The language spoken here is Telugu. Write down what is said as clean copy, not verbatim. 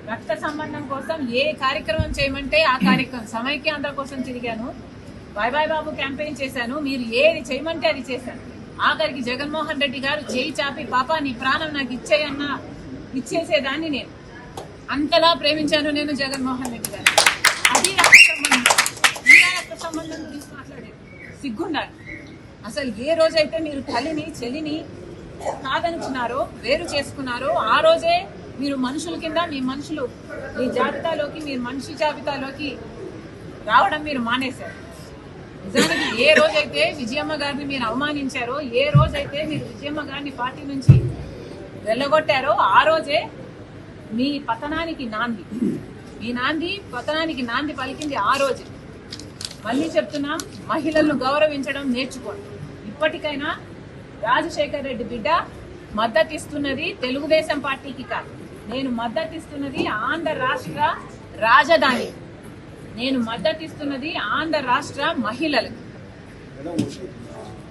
రక్త సంబంధం కోసం ఏ కార్యక్రమం చేయమంటే ఆ కార్యక్రమం, సమైక్యాంధ్ర కోసం తిరిగాను, బాయ్ బాబు క్యాంపెయిన్ చేశాను, మీరు ఏది చేయమంటే అది చేశాను. ఆఖరికి జగన్మోహన్ రెడ్డి గారు చేయి చాపి పాపా నీ ప్రాణం నాకు ఇచ్చేయన్నా ఇచ్చేసేదాన్ని. నేను అంతలా ప్రేమించాను నేను జగన్మోహన్ రెడ్డి గారు. అది రక్త సంబంధం. ఇలా రక్త సంబంధం గురించి మాట్లాడేది సిగ్గుండాలి. అసలు ఏ రోజైతే మీరు తల్లిని చెల్లిని కాదనుకున్నారో, వేరు చేసుకున్నారో, ఆ రోజే మీరు మనుషుల కింద మీ మనుషులు మీ జాబితాలోకి, మీరు మనిషి జాబితాలోకి రావడం మీరు మానేశారు. నిజానికి ఏ రోజైతే విజయమ్మ గారిని మీరు అవమానించారో, ఏ రోజైతే మీరు విజయమ్మ గారిని పార్టీ నుంచి వెళ్ళగొట్టారో, ఆ రోజే మీ పతనానికి నాంది, మీ నాంది పతనానికి నాంది పలికింది ఆ రోజే. మళ్ళీ చెప్తున్నాం, మహిళలను గౌరవించడం నేర్చుకోండి. ఇప్పటికైనా రాజశేఖర్ రెడ్డి బిడ్డ మద్దతిస్తున్నది తెలుగుదేశం పార్టీకి కాదు, నేను మద్దతిస్తున్నది ఆంధ్ర రాష్ట్ర రాజధాని, నేను మద్దతిస్తున్నది ఆంధ్ర రాష్ట్ర మహిళలకు.